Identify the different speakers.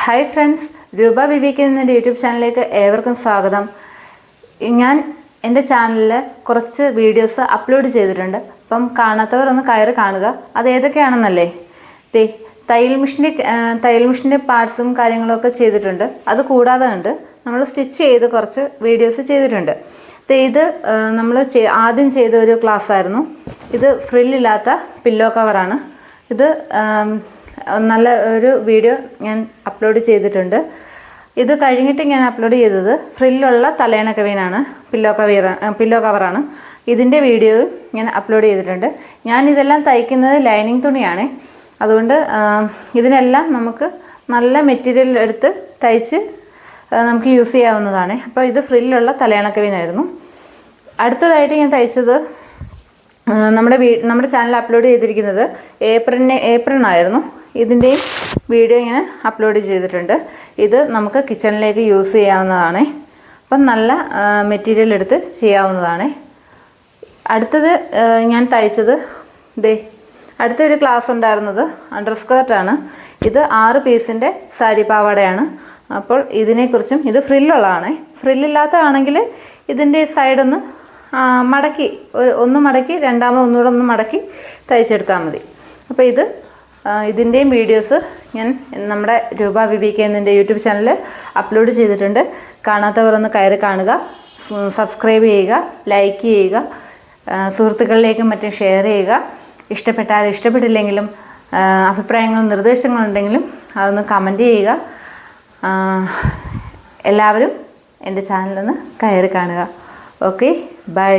Speaker 1: Hi friends, രൂപ വിവേക് എന്ന YouTube ചാനലിലേക്ക് ഏവർക്കും സ്വാഗതം. ഞാൻ എൻ്റെ ചാനലിൽ കുറച്ച് വീഡിയോസ് അപ്ലോഡ് ചെയ്തിട്ടുണ്ട്. അപ്പം കാണാത്തവർ ഒന്ന് കയറി കാണുക. അത് ഏതൊക്കെയാണെന്നല്ലേ? തയ്യൽ മെഷീൻ്റെ പാർട്സും കാര്യങ്ങളൊക്കെ ചെയ്തിട്ടുണ്ട്. അത് കൂടാതെ ഉണ്ട് നമ്മൾ സ്റ്റിച്ച് ചെയ്ത് കുറച്ച് വീഡിയോസ് ചെയ്തിട്ടുണ്ട്. ഇത് നമ്മൾ ആദ്യം ചെയ്ത ഒരു ക്ലാസ് ആയിരുന്നു. ഇത് ഫ്രില്ലില്ലാത്ത പില്ലോ കവറാണ്. ഇത് നല്ല ഒരു വീഡിയോ ഞാൻ അപ്ലോഡ് ചെയ്തിട്ടുണ്ട്. ഇത് കഴിഞ്ഞിട്ട് ഞാൻ അപ്ലോഡ് ചെയ്തത് ഫ്രില്ലുള്ള തലയണ കവിനാണ്, പില്ലോ കവറാണ്. ഇതിൻ്റെ വീഡിയോയും ഞാൻ അപ്ലോഡ് ചെയ്തിട്ടുണ്ട്. ഞാൻ ഇതെല്ലാം തയ്ക്കുന്നത് ലൈനിങ് തുണിയാണ്. അതുകൊണ്ട് ഇതിനെല്ലാം നമുക്ക് നല്ല മെറ്റീരിയൽ എടുത്ത് തയ്ച്ച് നമുക്ക് യൂസ് ചെയ്യാവുന്നതാണ്. അപ്പോൾ ഇത് ഫ്രില്ലുള്ള തലയണ കവിനായിരുന്നു. അടുത്തതായിട്ട് ഞാൻ തയ്ച്ചത് നമ്മുടെ ചാനൽ അപ്ലോഡ് ചെയ്തിരിക്കുന്നത് ഏപ്രിലിനായിരുന്നു. ഇതിൻ്റെയും വീഡിയോ ഇങ്ങനെ അപ്ലോഡ് ചെയ്തിട്ടുണ്ട്. ഇത് നമുക്ക് കിച്ചണിലേക്ക് യൂസ് ചെയ്യാവുന്നതാണ്. അപ്പം നല്ല മെറ്റീരിയൽ എടുത്ത് ചെയ്യാവുന്നതാണ്. അടുത്തത് ഞാൻ തയ്ച്ചത് അടുത്തൊരു ക്ലാസ് ഉണ്ടായിരുന്നത് അണ്ടർ സ്കേർട്ടാണ്. ഇത് 6 പീസിൻ്റെ സാരി പാവാടയാണ്. അപ്പോൾ ഇതിനെക്കുറിച്ചും, ഇത് ഫ്രില്ലുള്ളതാണ്. ഫ്രില്ലില്ലാത്തതാണെങ്കിൽ ഇതിൻ്റെ സൈഡൊന്ന് മടക്കി ഒന്ന് മടക്കി ഒന്നുകൂടെ ഒന്ന് മടക്കി തയ്ച്ചെടുത്താൽ മതി. അപ്പോൾ ഇതിൻ്റെയും വീഡിയോസ് ഞാൻ നമ്മുടെ രൂപ വിവേക് എന്നതിൻ്റെ യൂട്യൂബ് ചാനലിൽ അപ്ലോഡ് ചെയ്തിട്ടുണ്ട്. കാണാത്തവരൊന്ന് കയറി കാണുക, സബ്സ്ക്രൈബ് ചെയ്യുക, ലൈക്ക് ചെയ്യുക, സുഹൃത്തുക്കളിലേക്കും മറ്റും ഷെയർ ചെയ്യുക. ഇഷ്ടപ്പെട്ടില്ലെങ്കിലും അഭിപ്രായങ്ങളും നിർദ്ദേശങ്ങളും ഉണ്ടെങ്കിലും അതൊന്ന് കമൻറ്റ് ചെയ്യുക. എല്ലാവരും എൻ്റെ ചാനലൊന്ന് കയറി കാണുക. Okay, by.